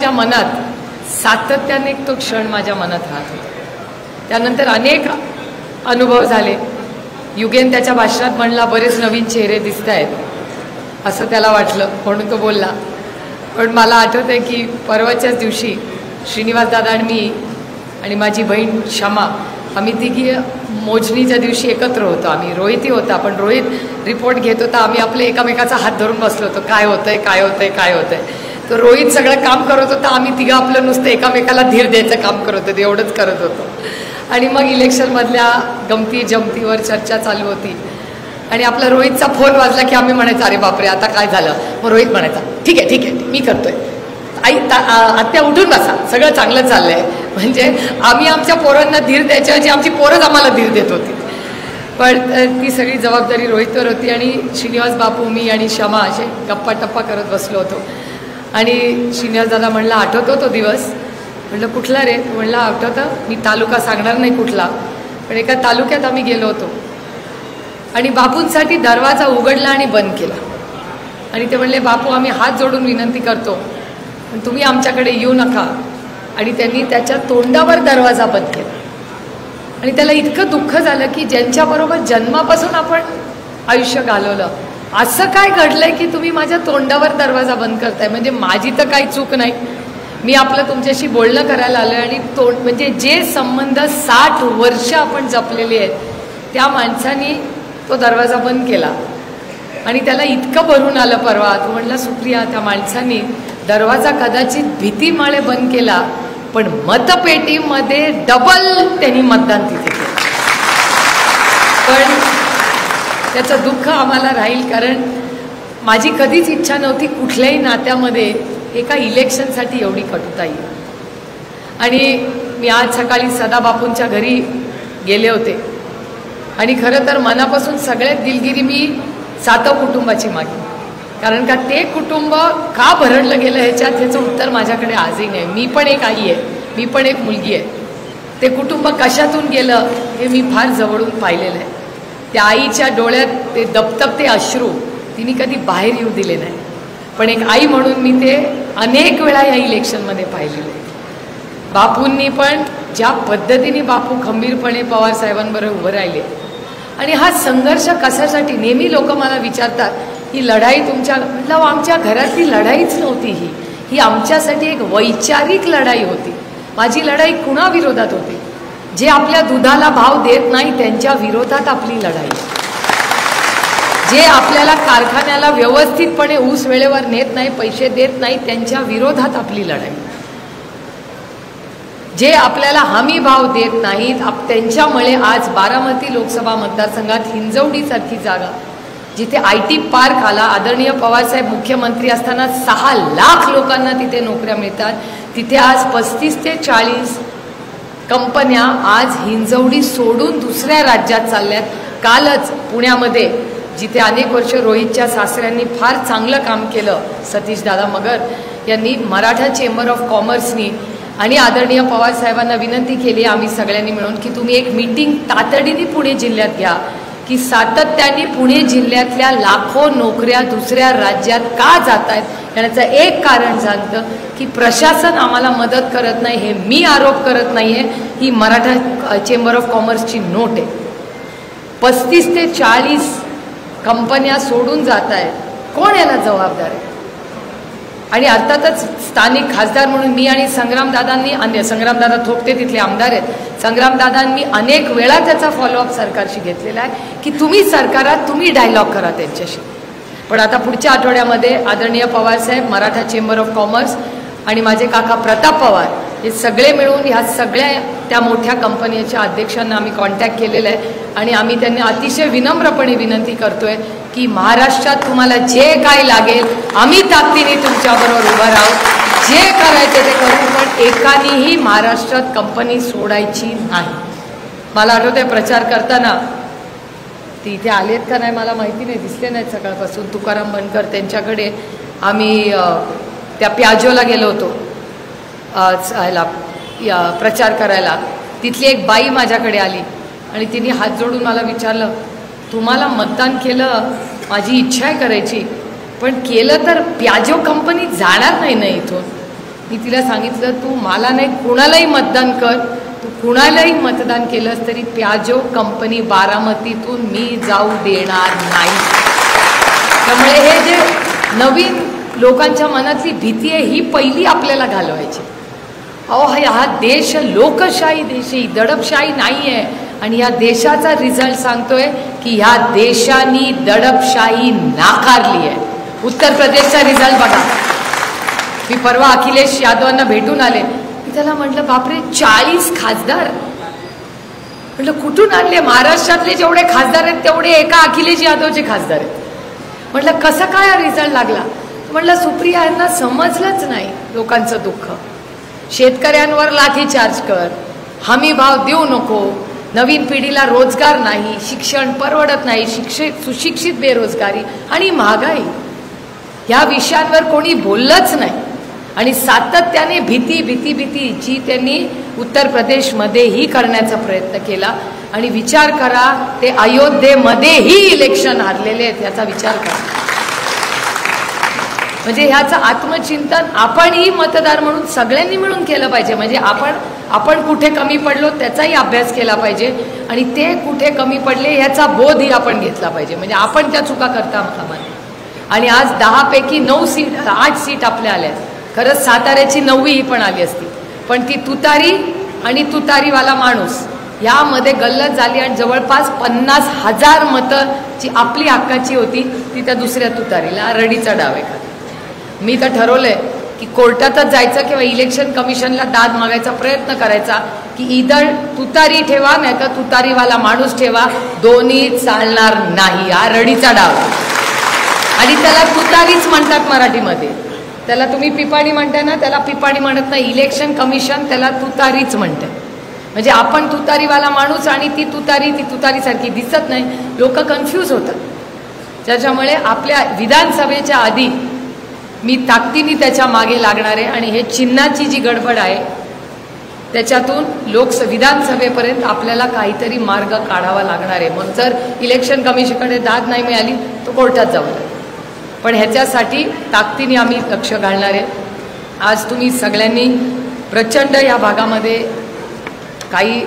माझ्या मनात सातत्याने तो क्षण माझ्या मनात राहत होता. त्यानंतर अनेक अनुभव झाले. युगेन त्याच्या भाषणात म्हणला बरेच नवीन चेहरे दिसत आहेत असं त्याला वाटलं म्हणून तो बोलला. पण मला आठवत आहे की परवाच्याच दिवशी श्रीनिवास दादा आणि मी आणि माझी बहीण क्षमा आम्ही तिघी मोजणीच्या दिवशी एकत्र होतो. आम्ही रोहितही होता पण रोहित रिपोर्ट घेत होता. आम्ही आपले एकामेकाचा हात धरून बसलो होतो. काय होतंय काय होतंय काय होतंय. तर रोहित सगळं काम करत होता. आम्ही तिघं आपलं नुसतं एकामेकाला धीर द्यायचं काम करत होतो. एवढंच करत होतो. आणि मग इलेक्शनमधल्या गमती जमतीवर चर्चा चालू होती. आणि आपला रोहितचा फोन वाजला की आम्ही म्हणायचं अरे बापरे आता काय झालं. मग रोहित म्हणायचा ठीक आहे मी करतोय. आई आत्या उठून बसा सगळं चांगलं चाललंय. म्हणजे आम्ही आमच्या पोरांना धीर द्यायच्या ऐवजी आमची पोरंच आम्हाला धीर देत होती. पण ती सगळी जबाबदारी रोहितवर होती. आणि श्रीनिवास बापू मी आणि क्षमा असे गप्पा टप्पा करत बसलो होतो. आणि श्रीनिवास दादा म्हणला आठवतो तो दिवस. म्हणलं कुठला रे. म्हणलं आठवतं. मी तालुका सांगणार नाही कुठला पण एका तालुक्यात आम्ही गेलो होतो आणि बापूंसाठी दरवाजा उघडला आणि बंद केला. आणि ते म्हणले बापू आम्ही हात जोडून विनंती करतो पण तुम्ही आमच्याकडे येऊ नका. आणि त्यांनी त्याच्या तोंडावर दरवाजा बंद केला. आणि त्याला इतकं दुःख झालं की ज्यांच्याबरोबर जन्मापासून आपण आयुष्य घालवलं असं काय घडलंय की तुम्ही माझ्या तोंडावर दरवाजा बंद करताय. म्हणजे माझी तर काही चूक नाही. मी आपलं तुमच्याशी बोलणं करायला आलं आणि तोंड म्हणजे जे संबंध 60 वर्ष आपण जपलेले आहेत त्या माणसानी तो दरवाजा बंद केला. आणि त्याला इतकं भरून आलं परवा. तो म्हणला सुप्रिया त्या माणसांनी दरवाजा कदाचित भीतीमुळे बंद केला पण मतपेटीमध्ये डबल त्यांनी मतदान तिथे केलं. पण त्याचं दुःख आम्हाला राहील कारण माझी कधीच इच्छा नव्हती कुठल्याही नात्यामध्ये एका इलेक्शनसाठी एवढी कटुता येईल. आणि मी आज सकाळी सदाबापूंच्या घरी गेले होते आणि खरं तर मनापासून सगळ्यात दिलगिरी मी सातव कुटुंबाची मागली. कारण का ते कुटुंब का भरडलं गेलं ह्याचं उत्तर माझ्याकडे आजही नाही. मी पण एक आई आहे. मी पण एक मुलगी आहे. ते कुटुंब कशातून गेलं हे मी फार जवळून पाहिलेलं आहे. त्या आईच्या डोळ्यात ते दपदपते अश्रू तिने कधी बाहेर येऊ दिले नाही. पण एक आई म्हणून मी ते अनेक वेळा या इलेक्शनमध्ये पाहिलेले. बापूंनी पण ज्या पद्धतीने बापू खंबीरपणे पवार साहेबांबरोबर उभं राहिले. आणि हा संघर्ष कशासाठी नेहमी लोक मला विचारतात ही लढाई तुमच्या म्हटलं आमच्या घरातली लढाईच नव्हती. ही आमच्यासाठी एक वैचारिक लढाई होती. माझी लढाई कुणाविरोधात होती. जे आपल्या दुधाला भाव देत नाही त्यांच्या विरोधात आपली लढाई. जे आपल्याला कारखान्याला व्यवस्थितपणे ऊस वेळेवर नेत नाही पैसे देत नाही त्यांच्या विरोधात आपली लढाई. जे आपल्याला हमी भाव देत नाहीत त्यांच्यामुळे आज बारामती लोकसभा मतदारसंघात हिंजवडीसारखी जागा जिथे IT पार्क आला. आदरणीय पवारसाहेब मुख्यमंत्री असताना 6 लाख लोकांना तिथे नोकऱ्या मिळतात. तिथे आज 35 ते 40 कंपन्या आज हिंजवडी सोडून दुसऱ्या राज्यात चालल्यात. कालच पुण्यामध्ये जिथे अनेक वर्ष रोहितच्या सासऱ्यांनी फार चांगलं काम केलं सतीशदादा मगर यांनी मराठा चेंबर ऑफ कॉमर्सनी आणि आदरणीय पवार साहेबांना विनंती केली आम्ही सगळ्यांनी मिळून की तुम्ही एक मीटिंग तातडीने पुणे जिल्ह्यात घ्या की सातत्याने पुणे जिल्ह्यातल्या लाखो नोकऱ्या दुसऱ्या राज्यात का जात आहेत याचं एक कारण सांगतं की प्रशासन आम्हाला मदत करत नाही. हे मी आरोप करत नाही आहे. ही मराठा चेंबर ऑफ कॉमर्सची नोट आहे. 35 ते 40 कंपन्या सोडून जात आहेत. कोण याला जबाबदार आहे. आणि अर्थातच स्थानिक खासदार म्हणून मी आणि संग्रामदादांनी संग्रामदादा थोपटे तिथले आमदार आहेत. संग्रामदादांनी अनेक वेळा त्याचा फॉलोअप सरकारशी घेतलेला आहे की तुम्ही सरकारात तुम्ही डायलॉग करा त्यांच्याशी. पण आता पुढच्या आठवड्यामध्ये आदरणीय पवारसाहेब मराठा चेंबर ऑफ कॉमर्स आणि माझे काका प्रताप पवार हे सगळे मिळून ह्या सगळ्या त्या मोठ्या कंपनीच्या अध्यक्षांना आम्ही कॉन्टॅक्ट केलेला आहे. आणि आम्ही त्यांना अतिशय विनम्रपणे विनंती करतोय की महाराष्ट्रात तुम्हाला जे काय लागेल आम्ही ताकदीने तुमच्याबरोबर उभं राहू. जे करायचे ते करू पण एकानेही महाराष्ट्रात कंपनी सोडायची नाही. मला आठवतंय प्रचार करताना ते इथे आलेत का नाही मला माहिती नाही. दिसले नाहीत सकाळपासून. तुकाराम बनकर त्यांच्याकडे आम्ही त्या प्याजोला गेलो होतो ह्याला प्रचार करायला. तिथली एक बाई माझ्याकडे आली आणि तिने हात जोडून मला विचारलं तुम्हाला मतदान केलं माझी इच्छा आहे करायची पण केलं तर प्याजो कंपनी जाणार नाही ना इथून. मी तिला सांगितलं, तू मला नाही कुणालाही मतदान कर, तू कुणालाही मतदान केलंस तरी प्याजो कंपनी बारामतीतून मी जाऊ देणार नाही. त्यामुळे हे जे नवीन लोकांच्या मनातली भीती आहे ही पहिली आपल्याला घालवायची. अहो हा देश लोकशाही देश आहे, दडपशाही नाही आहे. आणि या देशाचा रिझल्ट सांगतोय की ह्या देशाने दडपशाही नाकारली आहे. उत्तर प्रदेशचा रिझल्ट बघा. मी परवा अखिलेश यादवांना भेटून आले. मी त्याला म्हटलं, बापरे 40 खासदार. म्हटलं कुठून आणले? महाराष्ट्रातले जेवढे खासदार आहेत तेवढे एका अखिलेश यादवचे खासदार आहेत. म्हटलं कसं काय रिझल्ट लागला? म्हटलं सुप्रिया यांना समजलंच नाही लोकांचं दुःख. शेतकऱ्यांवर लाठीचार्ज कर, हमी भाव देऊ नको, नवीन पिढीला रोजगार नाही, शिक्षण परवडत नाही, सुशिक्षित बेरोजगारी आणि महागाई या विषयांवर कोणी बोललंच नाही. आणि सातत्याने भीती भीती भीती जी त्यांनी उत्तर प्रदेशमध्येही करण्याचा प्रयत्न केला. आणि विचार करा, ते अयोध्येमध्येही इलेक्शन हारलेले आहेत याचा विचार करा. म्हणजे ह्याचं आत्मचिंतन आपणही मतदार म्हणून सगळ्यांनी मिळून केलं पाहिजे. म्हणजे आपण कुठे कमी पडलो त्याचाही अभ्यास केला पाहिजे आणि ते कुठे कमी पडले ह्याचा बोधही आपण घेतला पाहिजे. म्हणजे आपण त्या चुका करता कामा नये. आणि आज 10 पैकी 9 सीट 8 सीट आपल्या आल्या. खरंच साताऱ्याची 9वी पण आली असती, पण ती तुतारी आणि तुतारीवाला माणूस यामध्ये गल्लत झाली आणि जवळपास 50,000 मतं जी आपली हक्काची होती ती त्या दुसऱ्या तुतारीला रडीचा डाव आहे. मी तर ठरवलंय की कोर्टातच जायचं किंवा इलेक्शन कमिशनला दाद मागायचा प्रयत्न करायचा की इधर तुतारी ठेवा नाही तर तुतारीवाला माणूस ठेवा, दोन्ही चालणार नाही. हा रडीचा डाव. आणि त्याला तुतारीच म्हणतात मराठीमध्ये. त्याला तुम्ही पिपाणी म्हणताय ना, त्याला पिपाणी म्हणत नाही. इलेक्शन कमिशन त्याला तुतारीच म्हणते. म्हणजे आपण तुतारीवाला माणूस आणि ती तुतारीसारखी दिसत नाही. लोक कन्फ्यूज होतात. त्याच्यामुळे आपल्या विधानसभेच्या आधी मी ताकदीने त्याच्या मागे लागणार आहे. आणि हे चिन्हाची जी गडबड आहे त्याच्यातून विधानसभेपर्यंत आपल्याला काहीतरी मार्ग काढावा लागणार आहे. मग जर इलेक्शन कमिशनकडे दाद नाही मिळाली तर कोर्टात जाऊ. पण ह्याच्यासाठी ताकदीने आम्ही लक्ष घालणार आहे. आज तुम्ही सगळ्यांनी प्रचंड या भागामध्ये काही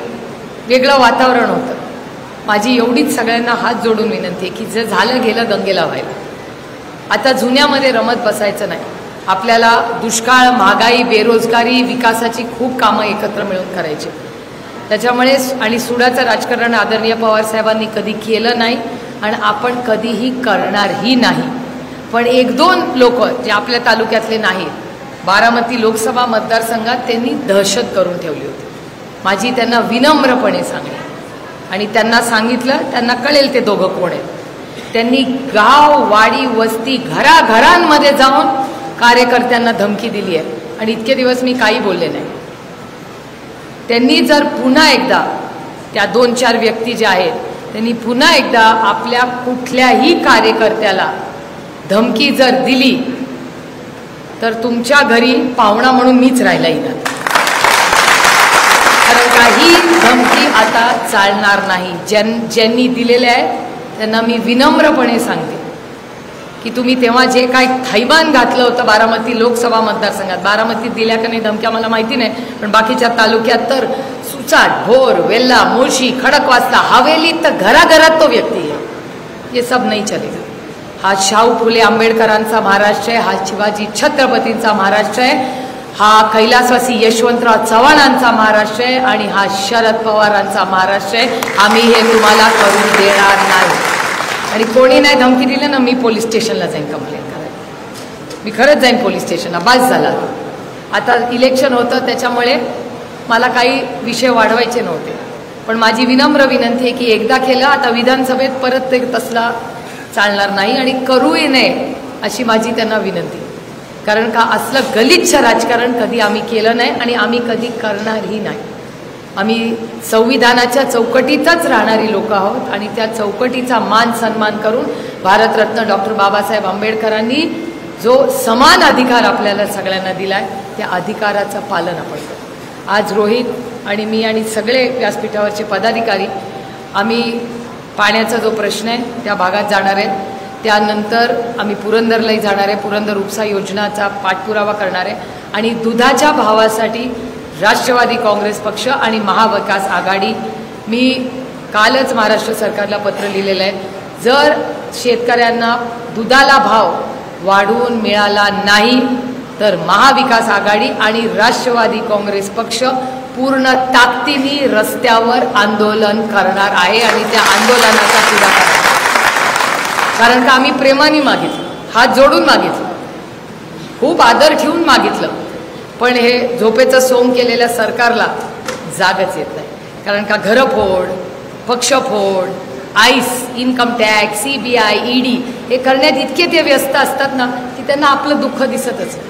वेगळं वातावरण होतं. माझी एवढीच सगळ्यांना हात जोडून विनंती आहे की जे झालं गेलं गंगेला व्हायला. आता जुन्यामध्ये रमत बसायचं नाही. आपल्याला दुष्काळ, महागाई, बेरोजगारी, विकासाची खूप कामं एकत्र मिळून करायची. त्याच्यामुळे आणि सुडाचं राजकारण आदरणीय पवारसाहेबांनी कधी केलं नाही आणि आपण कधीही करणारही नाही. पण 1-2 लोक जे आपल्या तालुक्यातले नाहीत, बारामती लोकसभा मतदारसंघात त्यांनी दहशत करून ठेवली होती. माझी त्यांना विनम्रपणे सांगली आणि त्यांना सांगितलं, त्यांना कळेल ते दोघं कोण आहेत. त्यांनी गाव, वाडी, वस्ती, घराघरांमध्ये जाऊन कार्यकर्त्यांना धमकी दिली आहे आणि इतके दिवस मी काही बोलले नाही. त्यांनी जर पुन्हा एकदा त्या 2-4 व्यक्ती ज्या आहेत त्यांनी पुन्हा एकदा आपल्या कुठल्याही कार्यकर्त्याला धमकी जर दिली तर तुमच्या घरी पाहुणा म्हणून मीच राहिला येणार. कारण काही धमकी आता चालणार नाही. ज्यांनी दिलेले आहे त्यांना मी विनम्रपणे सांगते की तुम्ही तेव्हा जे काय थैमान घातलं होतं बारामती लोकसभा मतदारसंघात, बारामतीत दिल्या का नाही धमक्या मला माहिती नाही, पण बाकीच्या तालुक्यात तर सुचाट, भोर, वेल्ला, मुळशी, खडकवासला, हवेलीत तर घराघरात तो व्यक्ती आहे. ये सब नहीं चलेगा. हा शाहू फुले आंबेडकरांचा महाराष्ट्र आहे, हा शिवाजी छत्रपतींचा महाराष्ट्र आहे, हा कैलासवासी यशवंतराव चव्हाणांचा महाराष्ट्र आहे आणि हा शरद पवारांचा महाराष्ट्र आहे. आम्ही हे तुम्हाला करून देणार नाही. आणि कोणी नाही धमकी दिली ना, मी पोलीस स्टेशनला जाईन कंप्लेंट करायला. मी खरंच जाईन पोलीस स्टेशनला. बास झाला. आता इलेक्शन होतं त्याच्यामुळे मला काही विषय वाढवायचे नव्हते. पण माझी विनम्र विनंती आहे की एकदा केलं, आता विधानसभेत परत ते तसला चालणार नाही आणि करूही नये अशी माझी त्यांना विनंती. कारण का असलं गलिच्छ राजकारण कधी आम्ही केलं नाही आणि आम्ही कधी करणारही नाही. आम्ही संविधानाच्या चौकटीतच राहणारी लोक आहोत आणि त्या चौकटीचा मान सन्मान करून भारतरत्न डॉक्टर बाबासाहेब आंबेडकरांनी जो समान अधिकार आपल्याला सगळ्यांना दिलाय त्या अधिकाराचं पालन आपण करू. आज रोहित आणि मी आणि सगळे व्यासपीठावरचे पदाधिकारी आम्ही पाण्याचा जो प्रश्न आहे त्या भागात जाणार आहेत. त्यानंतर आम्ही पुरंदरलाही जाणार आहे. पुरंदर उपसा योजनाचा पाठपुरावा करणार आहे आणि दुधाच्या भावासाठी राष्ट्रवादी काँग्रेस पक्ष आणि महाविकास आघाडी, मी कालच महाराष्ट्र सरकारला पत्र लिहिलेलं आहे, जर शेतकऱ्यांना दुधाला भाव वाढवून मिळाला नाही तर महाविकास आघाडी आणि राष्ट्रवादी काँग्रेस पक्ष पूर्ण ताकदीने रस्त्यावर आंदोलन करणार आहे आणि त्या आंदोलनाचा पुढाकार आहे. कारण का आम्ही प्रेमाने मागितलं, हात जोडून मागितलं, खूप आदर ठेवून मागितलं, पण हे झोपेचं सोंग केलेल्या सरकारला जागच येत नाही. कारण का घरफोड, पक्षफोड, आईस, इन्कम टॅक्स, CBI, ED हे करण्यात इतके ते व्यस्त असतात ना की त्यांना आपलं दुःख दिसतच नाही,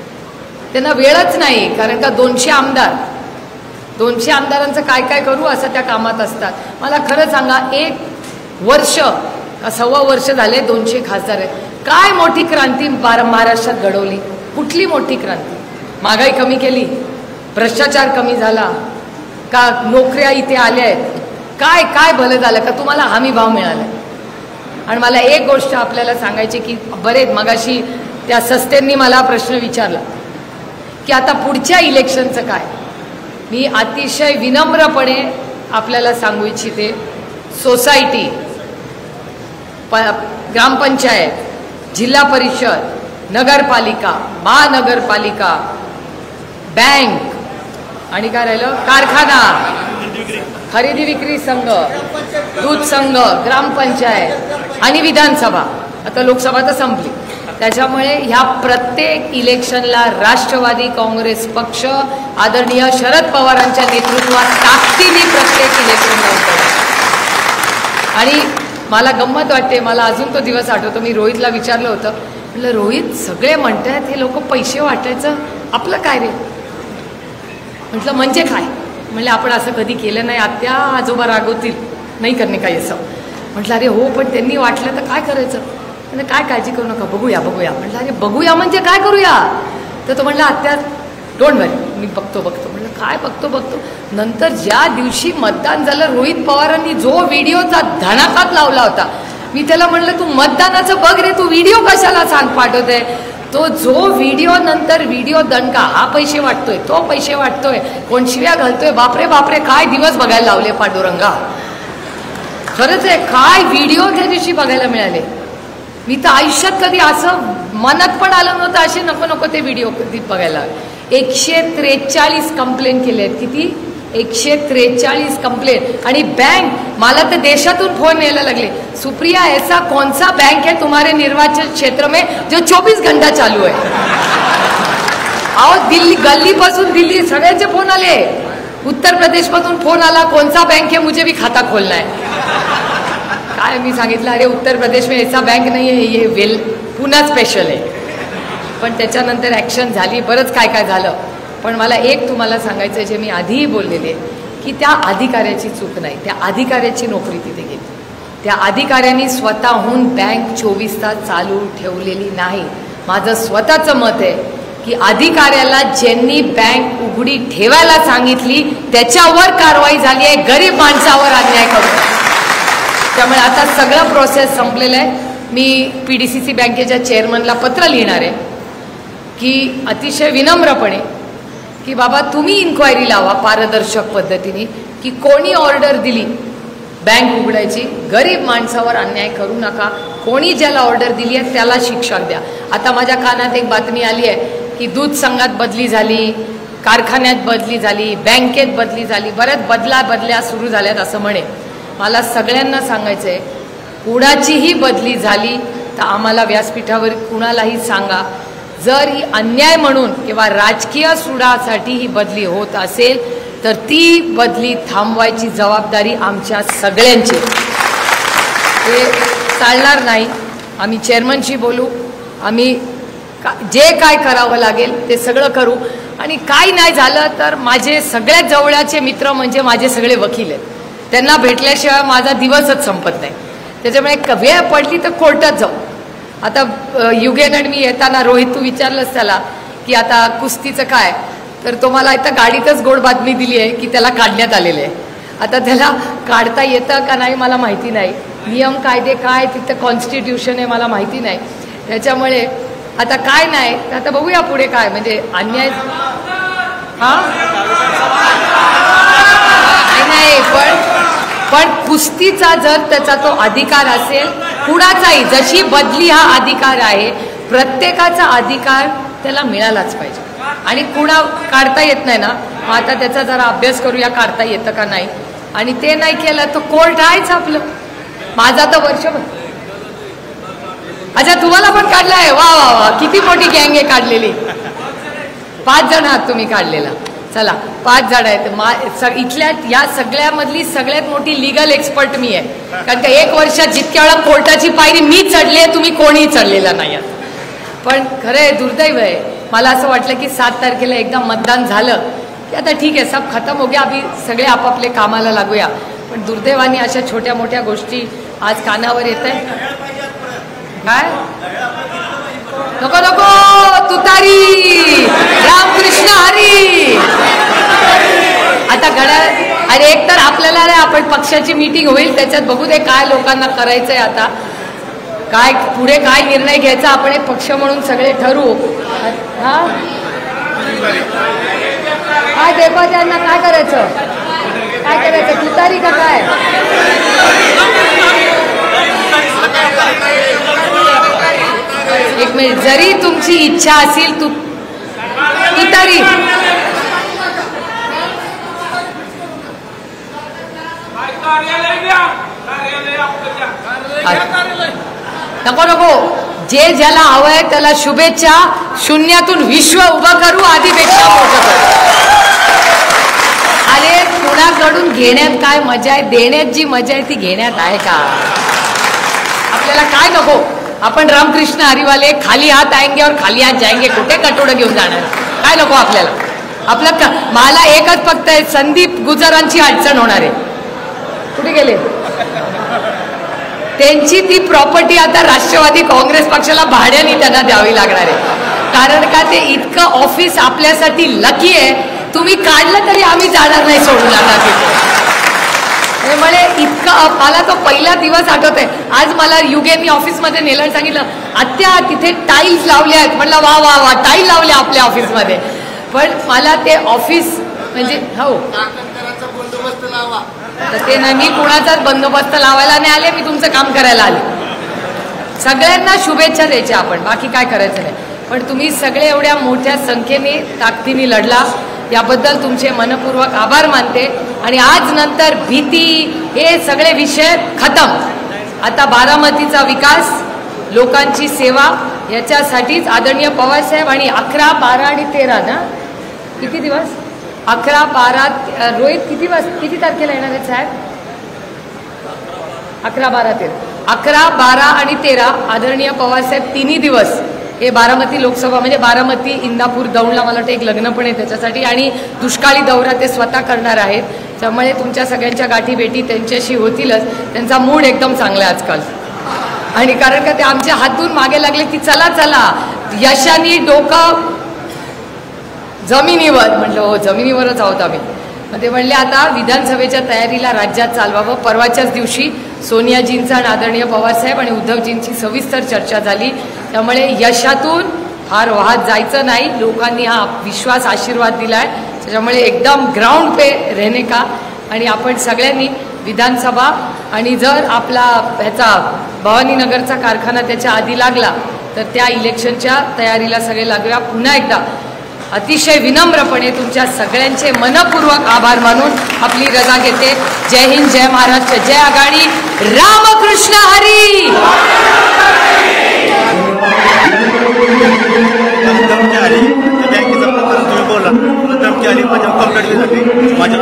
त्यांना वेळच नाही. कारण का 200 आमदारांचं काय काय करू असं त्या कामात असतात. मला खरं सांगा, 1 वर्ष सव्वा वर्ष झाले 200 खासदार आहेत. काय मोठी क्रांती महाराष्ट्रात घडवली? कुठली मोठी क्रांती? महागाई कमी केली, भ्रष्टाचार कमी झाला का, नोकऱ्या इथे आल्या आहेत, काय काय भलं झालं का, तुम्हाला हमी भाव मिळाला? आणि मला एक गोष्ट आपल्याला सांगायची की बरेच मगाशी त्या सस्तेंनी मला प्रश्न विचारला की आता पुढच्या इलेक्शनचं काय. मी अतिशय विनम्रपणे आपल्याला सांगू इच्छिते, सोसायटी, ग्रामपंचायत, जिल्हा परिषद, नगरपालिका, महानगरपालिका, बँक आणि काय राहिलं, कारखाना, खरेदी विक्री संघ, दूध संघ, ग्रामपंचायत आणि विधानसभा, आता लोकसभा तर संपली. त्याच्यामुळे ह्या प्रत्येक इलेक्शनला राष्ट्रवादी काँग्रेस पक्ष आदरणीय शरद पवारांच्या नेतृत्वात ताकदीने प्रत्येक इलेक्शन लढतो. आणि मला गंमत वाटते, मला अजून तो दिवस आठवतो, मी रोहितला विचारलं होतं, म्हटलं रोहित सगळे म्हणतात हे लोक पैसे वाटायचं, आपलं काय रे? म्हटलं म्हणजे काय? म्हणले आपण असं कधी केलं नाही, आत्या आजोबा रागवतील, नाही करणे काही असं. म्हटलं अरे हो, पण त्यांनी वाटलं तर काय करायचं? म्हणजे काय काळजी करू नका, बघूया बघूया. म्हटलं अरे बघूया म्हणजे काय करूया? तर तो म्हटलं आत्या डोंट वरी, मी बघतो. म्हटलं काय बघतो? नंतर ज्या दिवशी मतदान झालं, रोहित पवारांनी जो व्हिडिओचा धडाकाच लावला होता, मी त्याला म्हणलं तू मतदानाचं बघ रे, तू व्हिडिओ कशाला सांग पाठवतोय? तो जो व्हिडिओ नंतर व्हिडिओ दणका, हा पैसे वाटतोय, तो पैसे वाटतोय, कोण शिव्या घालतोय, बापरे बापरे काय दिवस बघायला लावले पांडुरंगा. खरंच आहे, काय व्हिडिओ त्या दिवशी बघायला मिळाले. मी तर आयुष्यात कधी असं मनात पण आलं नव्हतं, असे नको ते व्हिडिओ कधी बघायला. 143 कंप्लेंट केले आहेत. किती? 143 कंप्लेंट. आणि बँक, मला तर देशातून फोन यायला लागले, सुप्रिया ऐसा कौन सा बैंक है तुम्हारे निर्वाचन क्षेत्र में जो 24 घंटा चालू है? आओ दिल्ली, गल्ली पासून दिल्ली सगळ्यांचे फोन आले. उत्तर प्रदेश मधून फोन आला, कौन सा बैंक है, मुझे भी खाता खोलना है. काय मी सांगितलं, अरे उत्तर प्रदेश में ऐसा बैंक नहीं है, ये वेल पुन्हा स्पेशल आहे. पण त्याच्यानंतर ॲक्शन झाली, बरंच काय काय झालं. पण मला एक तुम्हाला सांगायचं आहे, जे मी आधीही बोललेले, की त्या अधिकाऱ्याची चूक नाही, त्या अधिकाऱ्याची नोकरी तिथे गेली. त्या अधिकाऱ्यांनी स्वतःहून बँक 24 तास चालू ठेवलेली नाही. माझं स्वतःचं मत आहे की अधिकाऱ्याला ज्यांनी बँक उघडी ठेवायला सांगितली त्याच्यावर कारवाई झाली आहे, गरीब माणसावर अन्याय करून. त्यामुळे आता सगळं प्रोसेस संपलेलं आहे. मी PDCC बँकेच्या चेअरमनला पत्र लिहिणार आहे की अतिशय विनम्रपणे की बाबा तुम्ही इन्क्वायरी लावा पारदर्शक पद्धतीने की कोणी ऑर्डर दिली बँक उघडायची, गरीब माणसावर अन्याय करू नका. कोणी ज्याला ऑर्डर दिली आहे त्याला शिक्षा द्या. आता माझ्या कानात एक बातमी आली आहे की दूध संघात बदली झाली, कारखान्यात बदली झाली, बँकेत बदली झाली, बऱ्याच बदल्या सुरू झाल्यात असं म्हणे. मला सगळ्यांना सांगायचं आहे, कुणाचीही बदली झाली तर आम्हाला व्यासपीठावर कुणालाही सांगा. जर ही अन्याय म्हणून किंवा राजकीय सुडासाठी ही बदली होत असेल तर ती बदली थांबवायची जबाबदारी आमच्या सगळ्यांची. ते चालणार नाही. आम्ही चेअरमनशी बोलू, आम्ही जे काय करावं लागेल ते सगळं करू. आणि काय नाही झालं तर माझे सगळ्यात जवळचे मित्र म्हणजे माझे सगळे वकील आहेत, त्यांना भेटल्याशिवाय माझा दिवसच संपत नाही. त्याच्यामुळे वेळ पडली तर कोर्टात जाऊ. आता युगेन आणि मी येताना, रोहित तू विचारलंस त्याला की आता कुस्तीचं काय, तर तो मला इथं गाडीतच गोड बातमी दिली आहे की त्याला काढण्यात आलेलं आहे. आता त्याला काढता येतं का नाही मला माहिती नाही, नियम कायदे काय, तिथं कॉन्स्टिट्यूशन आहे मला माहिती नाही. त्याच्यामुळे आता काय नाही, आता बघूया पुढे काय, म्हणजे अन्याय नाही. पण कुस्तीचा जर त्याचा तो अधिकार असेल, कुणाचाही, जशी बदली हा अधिकार आहे, प्रत्येकाचा अधिकार त्याला मिळालाच पाहिजे. आणि कुणा काढता येत नाही ना, आता त्याचा जरा अभ्यास करूया काढता येतं का नाही. आणि ते नाही केलं तर कोर्ट आहेच आपलं. माझा तर वर्षभर. अच्छा, तुम्हाला पण काढलाय, वा वा वा, किती मोठी गँग आहे काढलेली. 5 जण आहात तुम्ही काढलेला. चला, 5 जण आहेत. इथल्या या सगळ्यामधली सगळ्यात मोठी लिगल एक्सपर्ट मी आहे. कारण का 1 वर्षात जितक्या वेळा कोर्टाची पायरी मी चढली आहे, तुम्ही कोणीही चढलेला नाही आहात. पण खरं आहे, दुर्दैव आहे. मला असं वाटलं की 7 तारखेला एकदा मतदान झालं की आता ठीक आहे, सब खतम हो गया, आम्ही सगळे आपापले कामाला लागूया. पण दुर्दैवाने अशा छोट्या मोठ्या गोष्टी आज कानावर येत आहे. काय नको नको, तुतारी, रामकृष्ण हरी. आता घड्याळ, अरे एक तर आपल्याला आपण पक्षाची मीटिंग होईल, त्याच्यात बघू दे काय लोकांना करायचंय, आता काय पुढे काय निर्णय घ्यायचा, आपण एक पक्ष म्हणून सगळे ठरवू. हा काय देवा, त्यांना काय करायचं, काय करायचं, तुतारी का काय. एक मिनिट, जरी तुमची इच्छा असेल तुतारी, नको नको, जे ज्याला हवंय त्याला शुभेच्छा. शून्यातून विश्व उभं करू, आधीपेक्षा मोठं करू. अरे कुणाकडून घेण्यात काय मजा आहे, देण्यात जी मजा आहे ती घेण्यात आहे का. आपल्याला काय नको, आपण रामकृष्ण हरिवाले, खाली हात आएंगे और खाली हात जाएंगे. कुठे कटोडं घेऊन जाणार, काय नको आपल्याला. आपलं मला एकच फक्त आहे, संदीप गुजरांची अडचण होणार आहे. कुठे गेले, त्यांची ती प्रॉपर्टी आता राष्ट्रवादी काँग्रेस पक्षाला भाड्याने त्यांना द्यावी लागणार आहे. कारण का ते इतकं ऑफिस आपल्यासाठी लकी आहे, तुम्ही काढलं तरी आम्ही जाणार नाही, सोडून जाणार तिथे. मला इतकं, मला तो पहिला दिवस आठवत आहे. आज मला युगेनी ऑफिसमध्ये नेलं आणि सांगितलं, आत्या तिथे टाईल्स लावले आहेत. म्हटलं वा वा वा, टाईल लावल्या आपल्या ऑफिसमध्ये. पण मला ते ऑफिस म्हणजे हो, तर ते नाही, मी कुणाचाच बंदोबस्त लावायला नाही आले, मी तुमचं काम करायला आले. सगळ्यांना शुभेच्छा द्यायच्या आपण, बाकी काय करायचं नाही. पण तुम्ही सगळे एवढ्या मोठ्या संख्येने ताकदीने लढला, याबद्दल तुमचे मनपूर्वक आभार मानते. आणि आज नंतर भीती हे सगळे विषय खतम. आता बारामतीचा विकास, लोकांची सेवा, याच्यासाठीच आदरणीय पवारसाहेब. आणि 11, 12 आणि 13 ना, किती दिवस, 11, 12, रोहित किती तारखेला येणार आहेत साहेब. 11, 12, 13, 11, 12 आणि 13 आदरणीय पवारसाहेब 3 दिवस हे बारामती लोकसभा, म्हणजे बारामती, इंदापूर, दौंडला मला वाटतं एक लग्न पण आहे त्याच्यासाठी, आणि दुष्काळी दौरा ते स्वतः करणार आहेत. त्यामुळे तुमच्या सगळ्यांच्या गाठी भेटी त्यांच्याशी होतीलच. त्यांचा मूड एकदम चांगला आहे आजकाल. आणि कारण का ते आमच्या हातून मागे लागले की चला चला, यशानी डोकं जमिनीवर. म्हटलं हो, जमिनीवरच आहोत आम्ही. मग ते म्हणले आता विधानसभेच्या तयारीला राज्यात चालवावं. परवाच्याच दिवशी सोनियाजींचा आणि आदरणीय पवारसाहेब आणि उद्धवजींची सविस्तर चर्चा झाली. त्यामुळे यशातून फार वाहत जायचं नाही. लोकांनी हा विश्वास, आशीर्वाद दिलाय. त्याच्यामुळे एकदम ग्राउंड पे रहने का. आणि आपण सगळ्यांनी विधानसभा, आणि जर आपला ह्याचा भवानीनगरचा कारखाना त्याच्या आधी लागला तर त्या इलेक्शनच्या तयारीला सगळे लागूया. पुन्हा एकदा अतिशय विनम्रपणे तुमच्या सगळ्यांचे मनपूर्वक आभार मानून आपली रजा घेते. जय हिंद, जय महाराष्ट्र, जय आघाडी, रामकृष्ण हरी. माझ्या